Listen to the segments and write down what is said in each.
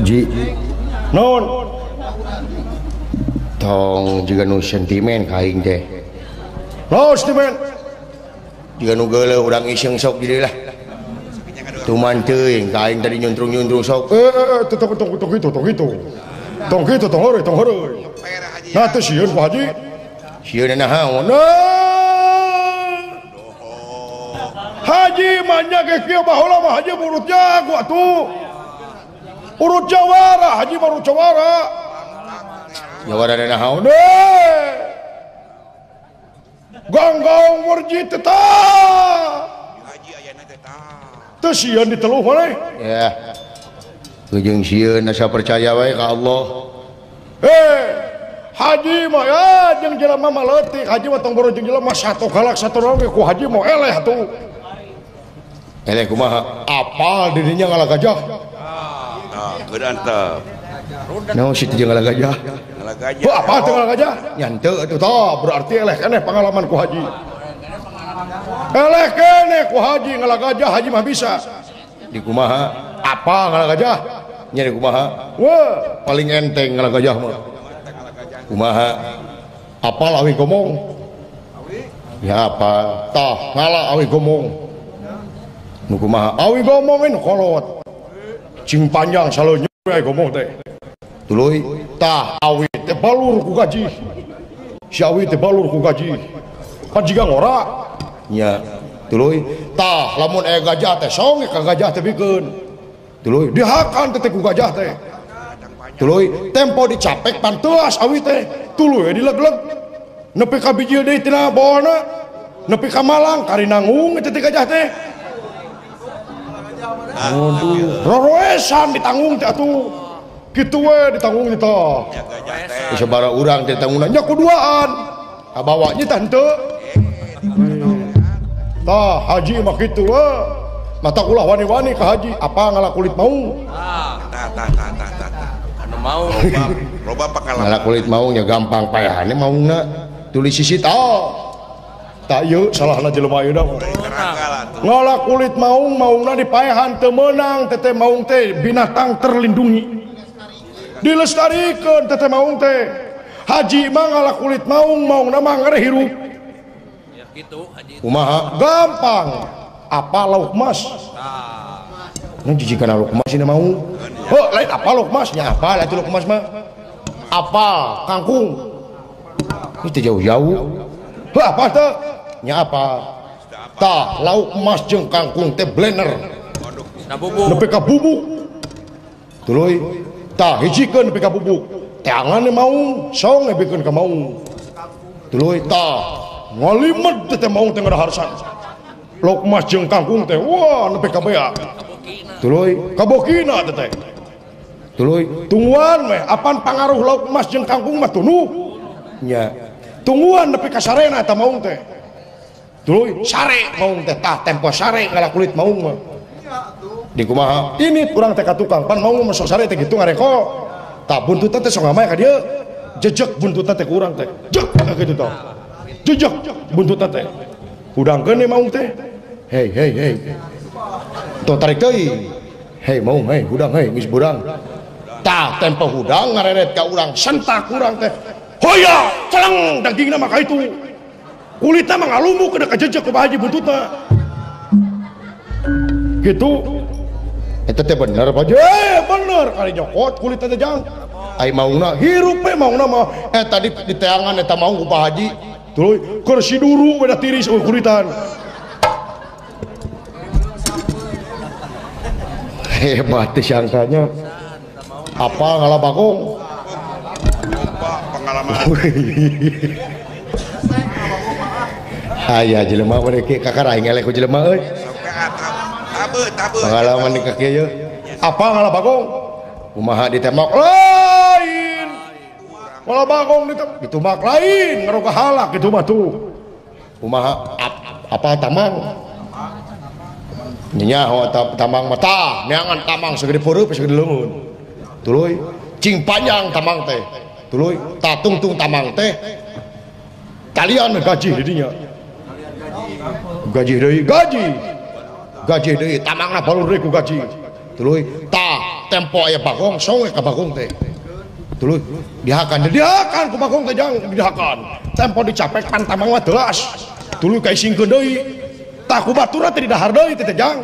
Ji non tong juga nu sentimen kaing teh no sentimen juga nu geuleuh urang iseng sok jadi lah tuman teuing kaing tadi nyuntrung-nyuntrung sok tong heureui nah teh sieun ku haji sieun naon haji manya ge kieu baheula mah haji urut jago atuh urut jawara haji baru jawara jawara dana naon gong-gong warji tetap haji ayana tetap teu sieun diteluh maneh ya jeung sieun asa percaya wae ka Allah haji mah ya jeung jelema mah leutik haji mah tong boro jeung jelema satu galak satu naon ku haji mah eleh atuh eleh kumaha apal dirinya ngalah gajah berantap naon situ jeung ngalah gajah apa teu ngalah gajah nya henteu atuh tah berarti eleh keneh pengalaman ku haji eleh keneh ku haji ngalah gajah haji mah bisa di kumaha apa ngalah gajah nya di kumaha wah paling enteng ngalah gajah mah kumaha apal awi gomong ya apa tah ngalah awi gomong nu kumaha awi gomong nu kolot cing panjang selalu nyurai gomong teh tuluy tah awi teh balur ku gaji si awi teh balur ku gaji kan jiga ngora nya tuluy tah lamun aya gajah teh songe ka gajah teh bikeun tuluy dihakan teh ku gajah teh tuluy tempo dicapek panteas awi teh tuluy dilegleg nepi ka bijil deui tina bawana nepi ka Malang kari nanggung teh gajah teh aduh roroesan ditanggung teh atuh kitu we ditanggung teh sabaraha urang teh ditanggung nya kuduaan kabawa nya teh henteu tah haji mah kitu we mata ulah wani-wani ka haji apa ngalah kulit maung anu mau loba pengalaman ngalah kulit maung nya gampang payahane maungna tulis sisi tak yuk salahna jelema ayeuna ngalah kulit maungna dipaehan teu meunang teh maung teh binatang terlindungi dilestarikeun teh maung teh haji mah ngalah kulit maungna mah ngare hirup ya kitu haji kumaha gampang apa lauk mas nah jijikeun lauk mas ini maung oh lain apa lauk mas nya apa lain lauk mas mah apa kangkung itu jauh-jauh apa teh nya apa tah lauk emas jeung kangkung teh blender nepi ka bubuk tuluy tah hijikeun nepi ka bubuk teangan maung song nebikeun ka maung tuluy tah ngalimet teh maung teh ngadaharsan lauk emas jeung kangkung teh wah nepi ka bea tuluy kabokina teh tuluy tungguan meh apan pangaruh lauk emas jeung kangkung mah tunuh nya tungguan nepi ka sarena eta maung teh tuluy sare maung teh tah tempo sare ngalah kulit maung mah di kumaha ini urang teh ka tukang pan maung mah sok sare teh kitu ngareko tah buntutan teh sok ngamae ka dieu jejeg buntutan teh ku urang teh jek kitu tah jejeg buntutan teh hudangkeun maung teh hei tuh tarik deui hei maung hei hudang hei geus burang tah tempo hudang ngareret ka urang sentak urang teh hoya celeng dagingna mah ka itu kulitnya mah ngalumuk kena kejejek ke haji buntutna gitu itu teh bener Pak Haji bener kali nyokot kulitnya teh jang ai maungna hirup we maungna mah tadi di teangan eta maung ku Pak Haji tuluy keur si duru beda tiris kulitan hebat teh sangkanya apa ngalah bagong pengalaman aya jelema mereka kakaraing eleh ku jelema euy pengalaman di kaki ieu apa ngalah bagong kumaha ditembak lain ngalah bagong ditumbak lain ngaroga halak kitu mah tuh kumaha apa tamang nya tamang mata neangan tamang segede peureuk segede leungeun tuluy cing panjang tamang teh tuluy tatungtung tamang teh talian gaji didinya gaji deui tamangna balur deui ku gaji tuluy tah tempo aya bagong songe ka bagong teh tuluy dihakan ku bagong teh jang dihakan tempo dicapek pantamang mah teulas tuluy kaisingkeun deui tah ku baturna teh didahar deui teh jang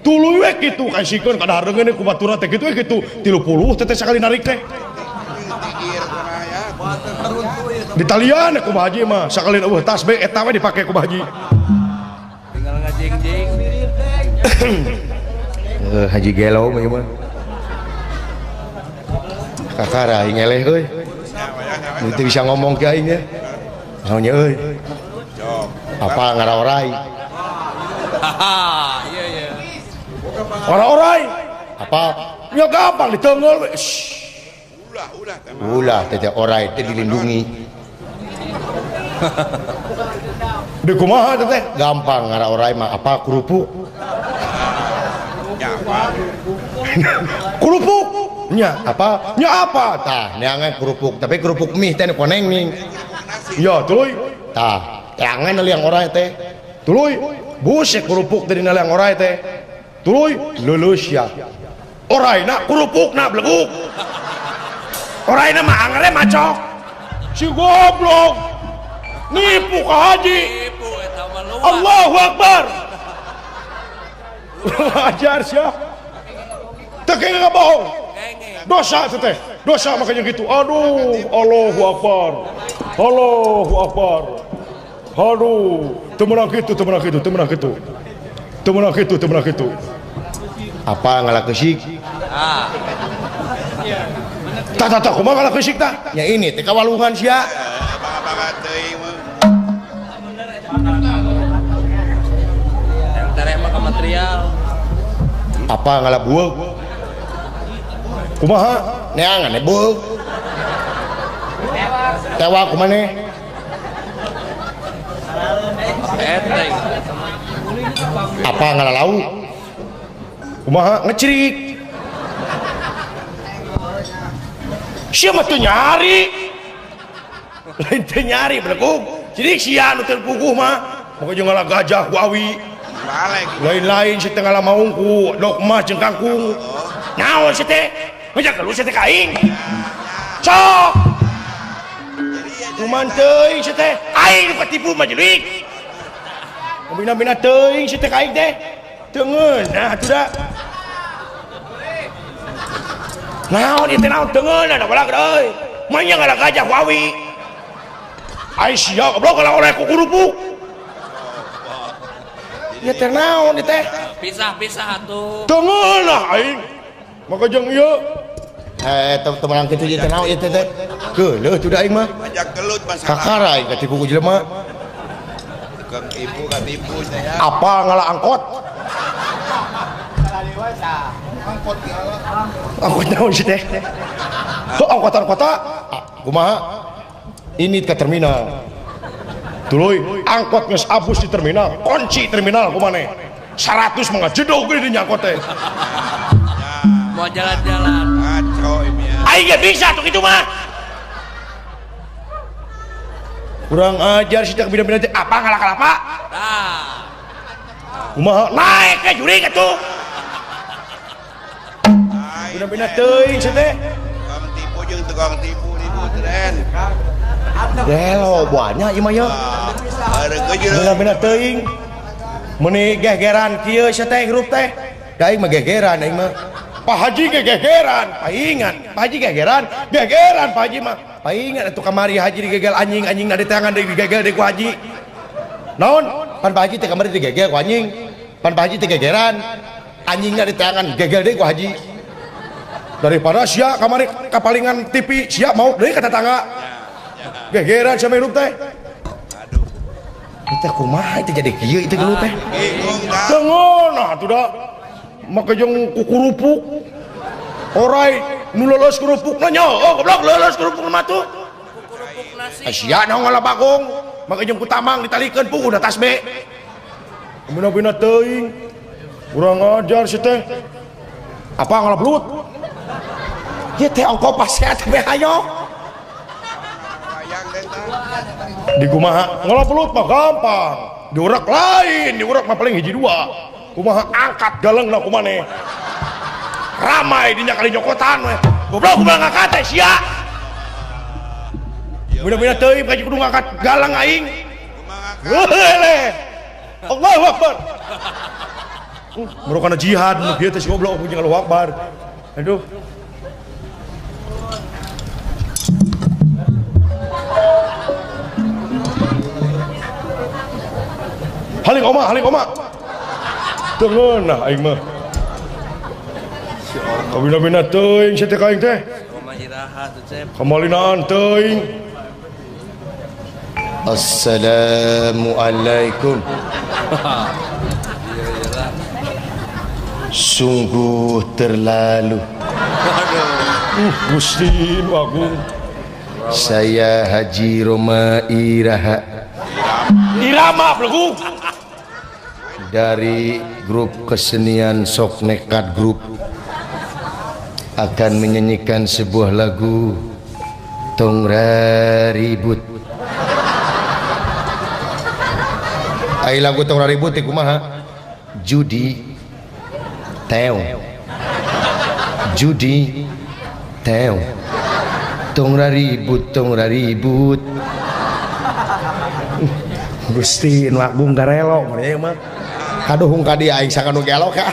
tuluy we kitu kaisingkeun ka dahar deui ku baturna teh kitu we kitu 30 teh sakali narik teh di talian ku haji mah sakali eueuh tasbih eta we dipake ku haji tinggal ngajeng-jeng haji gelo mah kakara aing eleh euy teu bisa ngomong ke aing ya naonnya euy apa ngaraorai iya iya ngaraorai apa nya gampang diteungel we ulah teh orai teh dilindungi di kumaha teh gampang ngaraorai mah apa kerupuk kerupuk nya apa tah neangan kerupuk tapi kerupuk mie teh koneng nih iya tuluy tah teangan liang orai teh tuluy busek kerupuk teh dina liang orai teh tuluy lulus ya orai na kerupuk na bleguk orai na mah angre macok si goblok nipu ka haji Allahu Akbar ajar sia teu kenging bohong dosa teh dosa makanya gitu aduh Allahu Akbar aduh teu meunang kitu apa ngalakeusik tah kumaha ngalakeusik tah nya ini teh kawaluhan sia yang mah material apa ngalabueug kumaha neangan bueug tewa kumaneh enteng apa ngalalau kumaha ngecirik sia mah teu nyari lain teu nyari belegug cirik sia nu teu puguh mah maka jeung ngala gajah ku awi lain-lain si teh ngala maung ku dok emas jeung kangkung naon si teh ngajak lu si teh ka aing sok cuman teuing si teh aing nu katipu mah julik bina-bina teuing si teh ka aing teh teu ngeunah atuh da naon ieu teh naon teu ngeunah da balag euy mah nya ngala gajah ku awi ai sia goblok kalau oleh ku kerupuk ya teh naon ieu teh pisah atuh teu ngeunah aing maka jeung ieu temenang kitu ieu teh naon ieu teh geuleuh tuh da aing mah ajak gelut masalah kakara aing katipu ku jelema katipu saya apa ngala angkot angkot naon sih teh angkotan kota kumaha ini ke terminal tuluy angkot geus abus di terminal kunci terminal kumaneh 100 mangga jedog gede di angkot teh mau jalan-jalan ngaco ini ya aing ge bisa tuh kitu mah kurang ajar sih tak bina-bina teh apa ngalak-kalapa kumaha naik ke juri atuh bina-bina teuing sih teh tukang tipu jeung tukang tipu tren gelo banyak ieu mah ya bina-bina teuing meuni gegeran kieu sia teh hirup teh da aing mah gegeran aing mah Pak Haji gegeran paingan Pak Haji gegeran Pak Haji mah paingan atuh kamari Haji digegel anjing na di tangan digegel deui ku Haji naon pan Pak Haji teh kamari digegel ku anjing pan Pak Haji teh gegeran anjingna di tangan gegel deui ku Haji daripada sia kamari kapalingan TV sia mau deui ka tetangga gegeran sama hirup teh aduh itu kumaha itu jadi kieu itu geuleuh teh bingung dah teu ngeunah atuh da maka jeung kukurupuk orai nu leuleus kerupukna nya oh goblok leuleus kerupukna mah tuh sia naon ngala bagong maka jeung ku tamang ditalikeun puguh da tasbih bina-bina teuing kurang ajar si teh apa ngala blut ieu teh ongko pasehat teh hayo di kumaha ngala blut mah gampang diurak lain diurak mah paling hiji dua kumaha angkat galengna kumaneh ramai dinya kali nyokotan we goblok kumaha ngangkat teh sia bener-bener teuing kaji kudu ngangkat galang aing heule Allahu Akbar merokana jihad nu kieu teh si goblok punya Allahu Akbar aduh haling oma tengeunah aing mah kabina-bina teuing sia teh ka aing teh Oma iraha tuh cep kamalinaan teuing Assalamualaikum sungguh terlalu Gusti Agung saya Haji Roma Iraha Irama Plegu dari grup kesenian Sok Nekat Grup akan menyanyikan sebuah lagu Tongra Ribut. Ai lagu Tongra Ribut ieu kumaha? Judi Teo. Judi Teo. Tongra Ribut Gusti Nu Agung garelo meureun mah. Kaduhung ka dia aing sakanu gelo ka.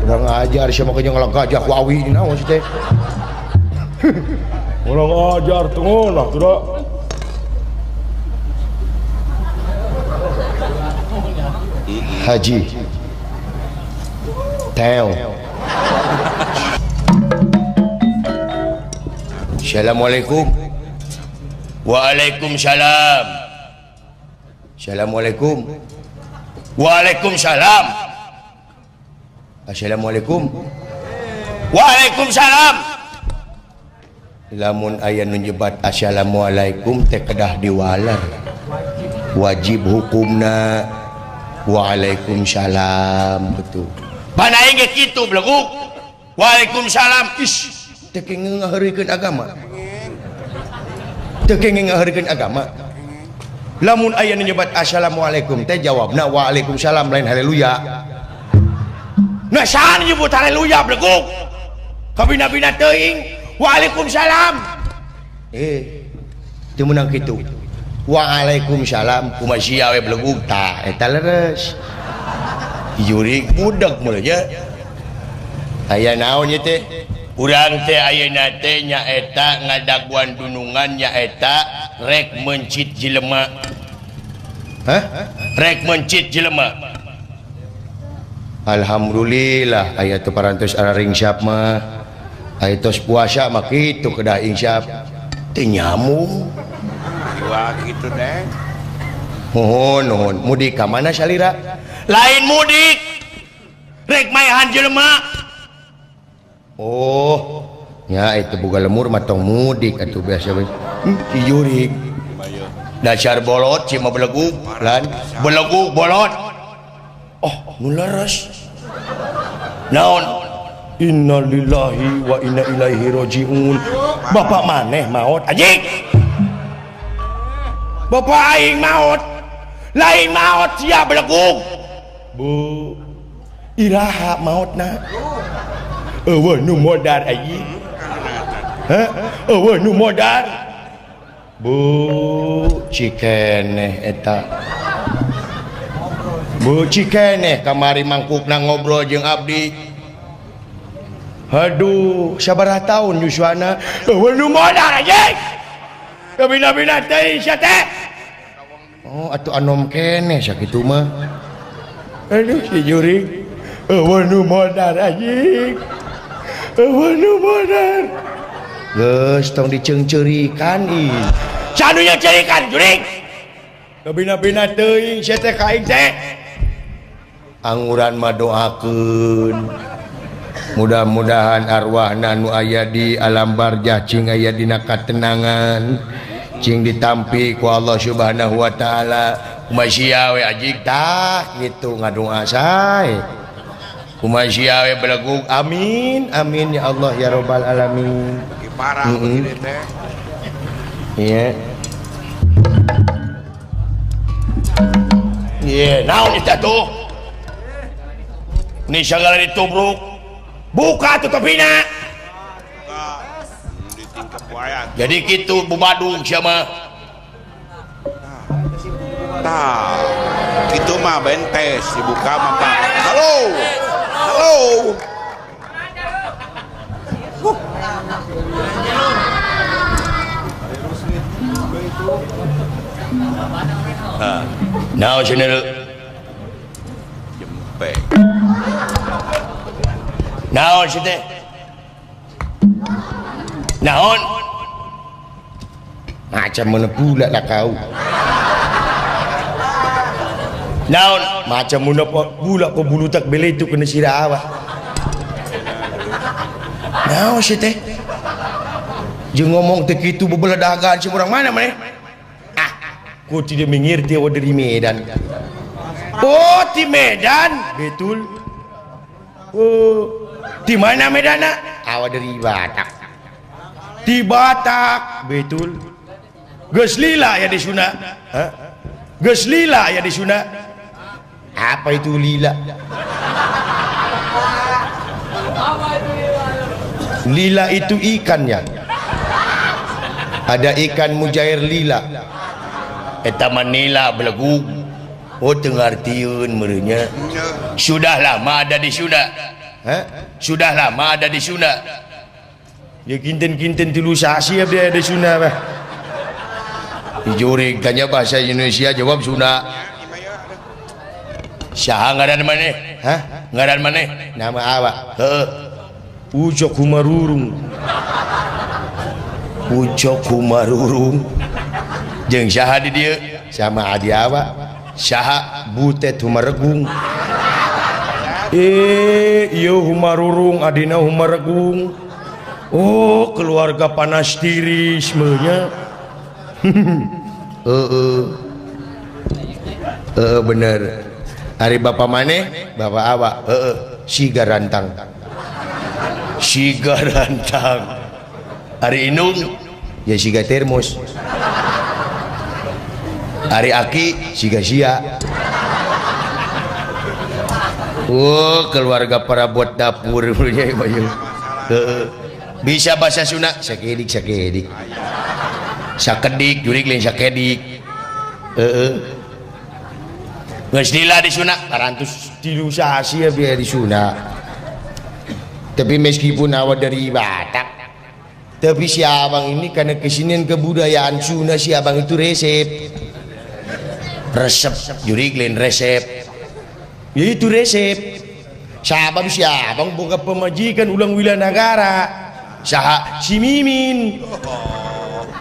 Urang ajar sia mah kayaknya ngalagajak ku awi naon sih teh. Urang ajar tengona tuh da. Haji Teo. Assalamualaikum. Waalaikumsalam. Assalamualaikum. Waalaikumsalam. Assalamualaikum. Waalaikumsalam. Lamun aya nu nyebat assalamualaikum teh kedah diwalar. Wajib hukumna waalaikumsalam betul. Pan aing ge kitu bleguk. Waalaikumsalam. Ish, teu kenging ngaheurikeun agama. Teu kenging ngaheurikeun agama. Lamun aya nu nyebat assalamualaikum teh jawabna waalaikumsalam lain haleluya. Nah saan nyebut haleluya bleguk. Kabina-bina teuing waalaikumsalam. Teu meunang kitu. Waalaikumsalam kumaha sia we bleguk tah eta leres. Jurig budak mulai nya. Aya naon ieu teh? Urang teh ayeuna teh nyaeta ngadaguan dunungan nyaeta rek mencit jelema. Hah? Rek mencit jelema. Alhamdulillah aya teu parantos araring syap mah. Aya tos puasa mah kitu kedah insyap. Teu nyamung. Wah gitu deh. Nuhun, mudik ka mana salira? Lain mudik. Rek maehan jelema. Oh, nya itu boga lemur mah tong mudik atuh biasa we. Yurik. Dasar bolot cima beleguk lan beleguk bolot. Oh, nu leres. Naon? Innalillahi wa inna ilaihi rajiun. Bapak maneh maot anjing. Bapak aing maot. Lain maot sia beleguk. Bu. Iraha maotna. Eueuh nu modar anjing. Hah? Eueuh nu modar. Bu cikeneh eta. Bu cikeneh kamari mangkukna ngobrol jeung abdi. Aduh, sabaraha taun yuswana? Eueuh nu modar anjing. Kabina-bina teh sia teh. Oh, atuh anom keneh sakitu mah. Aduh si Juring. Eueuh nu modar anjing. Eueuh nu modar. Geus tong diceungceurikan ih. Sanu nya ceurikan Juring. Kabina-bina teuing sia teh ka aing teh. Anguran mah doakeun. Mudah-mudahan arwahna nu aya di alam barzah cing aya dina katenangan cing ditampi ku Allah Subhanahu wa taala kumaha sia we ajig tah kitu ngadoa sae kumaha sia we belegug amin amin ya Allah ya rabbal alamin Parah begini teh. Iya. Iya, naon eta tuh? Ini segala ditubruk. Buka tutup hina. Jadi gitu bubadung siapa? Tah, gitu mah bentes dibuka mah Pak. Halo. Halo. Nah, channel Jempe. naon sih teh? Naon? Macam mana pula lah kau? Naon? Macam mana pula kau bulu tak beli itu kena sirah awak? Naon sih teh? Jangan ngomong tak itu bebelah dahagaan si orang mana mana? Kau tidak mengerti awak dari Medan. Oh, di Medan, betul. Oh, di mana Medan? Awak dari Batak. Di Batak, betul. Geus lila ya di Sunda. Geus lila ya di Sunda. Apa itu lila? Lila itu ikannya. Ada ikan mujair lila. Eta manila belegu. Oh tengartiun merenya. Sudah lama ada di Sunda. Sudah lama ada di Sunda. Ya kinten-kinten tilu sasi dia ada di Sunda bah. Dijoring tanya bahasa Indonesia jawab Sunda. Saha ngaran maneh? Ngaran maneh? Nama awak? Ucok Kumarurung. Ucok Kumarurung. Jeung saha di dieu? Sama adi awak. Saha Butet Humaregung. Iya Humarurung adina Humaregung. Oh keluarga panas tiris meunya. Bener. Hari bapak maneh? Bapak awak. Siga rantang. Siga rantang. Hari Inung ya siga termos. Hari Aki siga sia. Oh keluarga para buat dapur punya bisa bahasa Sunda sakedik sakedik sakedik jurik lain sakedik geus lila di Sunda 403 sasi ya biar di Sunda. Tapi meskipun awak dari Batak, tapi si abang ini karena kesinian kebudayaan Sunda, si abang itu resep jurik lain resep ya itu resep sabab si abang boga pemajikan ulang wilayah negara saha si Mimin.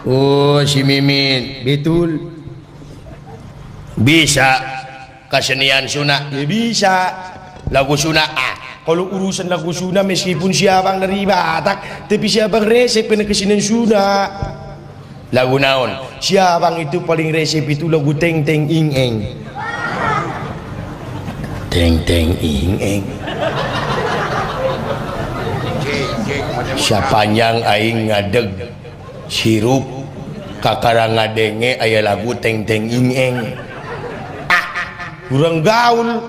Oh si Mimin betul bisa kesenian Sunda ya bisa lagu Sunda. Kalau urusan lagu Sunda meskipun si abang dari Batak tapi si abang resep kena kesenian Sunda. Lagu naon? Si abang itu paling resep itu lagu Teng Teng Ing Eng. Teng Teng Ing Eng. Sapanjang aing ngadeg sirup kakara ngadenge aya lagu Teng Teng Ing Eng. Kurang gaul.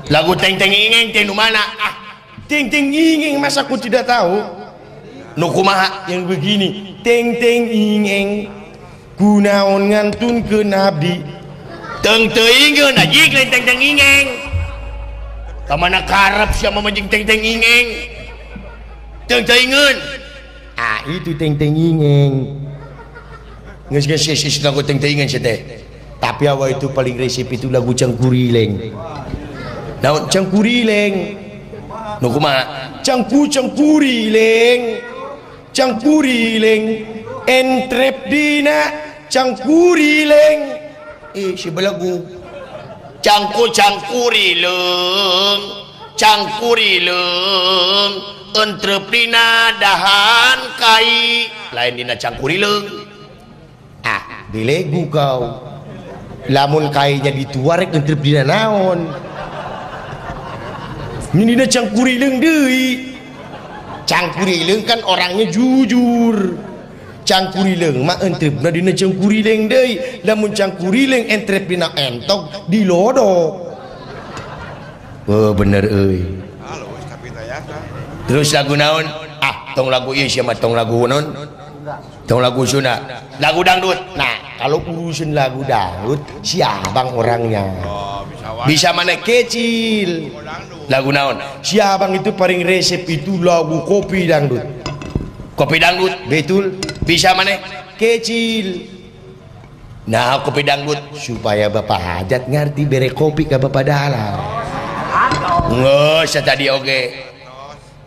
Lagu Teng Teng Ing Eng teh nu mana? Teng Teng Ing Eng masa aku tidak tahu? Nu kumaha yang begini? Teng Teng Ing Eng kunaon ngantun ke abdi teng teuingkeun ajik lain Teng Teng Ing Eng kamana karep sia mamajing Teng Teng Ing Eng teng teuingkeun itu Teng Teng Ing Eng geus lagu Teng Teng Ing Eng teh. Tapi awak itu paling resep itu lagu Cangkurileng. Naon Cangkurileng nu kumaha Cangkurileng Cangkurileng entrep dina Cangkurileng si belagu cangkurileng Cangkurileng entrep dina dahan kai lain dina Cangkurileng. Belegu kau lamun kainya dituarek entrep dina naon ini dina Cangkurileng deui. Cangkurileng kan orangnya jujur. Cangkurileng mah entrepna dina Cangkurileng deui. Lamun Cangkurileng entrep dina entok dilodok. Oh bener euy. Halo, tapi tayaka. Terus lagu naon? Tong lagu ieu sia mah tong lagu naon? Tong lagu Sunda. Lagu dangdut. Nah, kalau urusan lagu dangdut si abang orangnya. Oh, bisa mana kecil. Lagu naon? Si abang itu paling resep itu lagu kopi dangdut. Kopi dangdut, betul. Bisa mana kecil. Nah, kopi dangdut supaya Bapak Hajat ngerti bere kopi ke Bapak dalam. Nggak, saya tadi oke.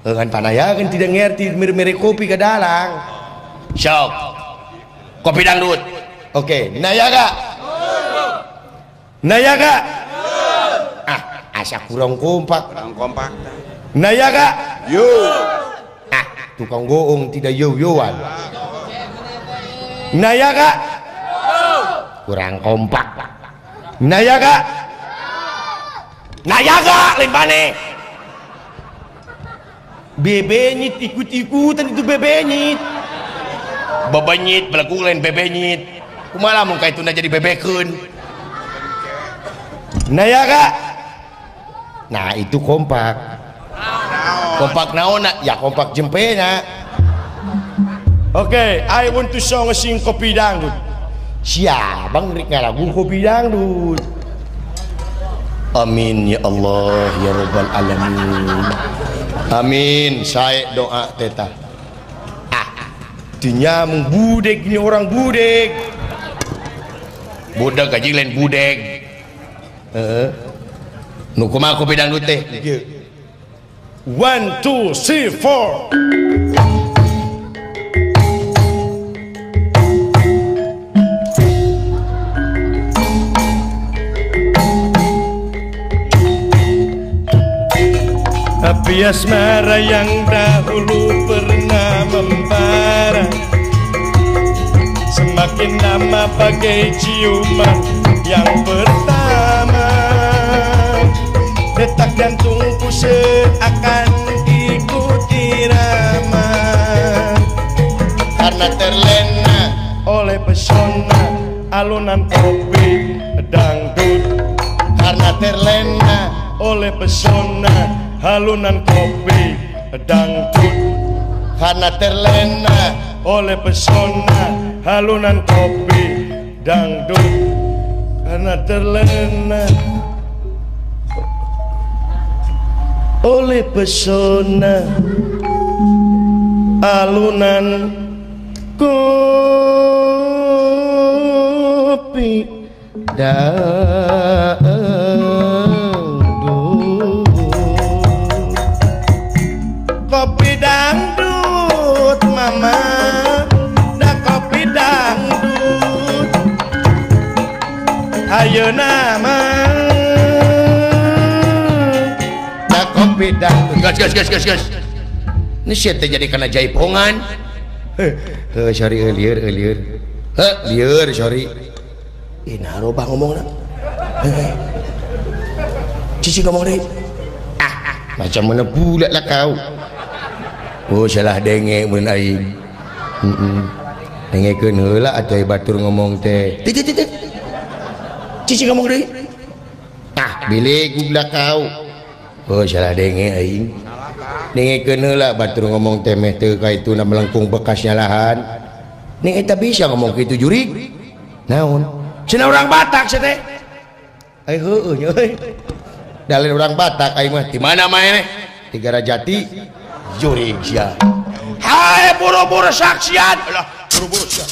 Kan panaya kan tidak ngerti mere kopi ke dalang. Sok. Kopi dangdut. Oke, nayaga. Nayaga. Asa kurang kompak. Kurang kompak. Nayaga. Yo. Tukang goong tidak yo-yoan. Nayaga. Kurang kompak. Nayaga. Nayaga lain bane. Bebenyit ikut-ikutan itu bebenyit. Bebenyit belaku lain bebenyit. Kumaha mun ka ituna jadi bebekeun. Nayaga. Nah itu kompak. Kompak naon? Ya kompak jempena. Oke, I want to sing kopi dangdut. Siabang rek ngalagu kopi dangdut. Amin ya Allah ya Rabbal alamin. Amin. Saya doa teta. Dinya budek ini orang budek. Budak gaji lain budek. Nu kumaha kopi dangdut teh? 1 2 3 4. Api asmara yang dahulu pernah membara, semakin lama bagai ciuman yang pertama. Detak jantungku seakan ikut irama, karena terlena oleh pesona alunan kopi dangdut. Karena terlena oleh pesona alunan kopi dangdut. Karena terlena oleh pesona alunan kopi dangdut. Karena terlena oleh pesona alunan kopi dangdut. Kopi dangdut mama, dah kopi dangdut. Ayo nama dah kopi dangdut. Gas. Ini siapa jadi kena jaipongan? Sorry liur. Liur sorry. Nah robah ngomong nak. Cici ngomong deh. Macam mana pula lah kau? Oh salah dengek mun aing. Dengekeun heula atuh batur ngomong teh. Cici ngomong deui. Bilik gubla kau. Oh salah dengek aing. Dengekeun heula batur ngomong teh meh teu ka itu na melengkung bekasnya lahan. Ning eta bisa ngomong kitu jurig. Naon? Cenah urang Batak sia teh. Ai heueuh nya euy. Dalin urang Batak aing mah di mana mah meh? Di Garajati. Jurig sia. Hai buru-buru saksian. Alah buru-buru sia.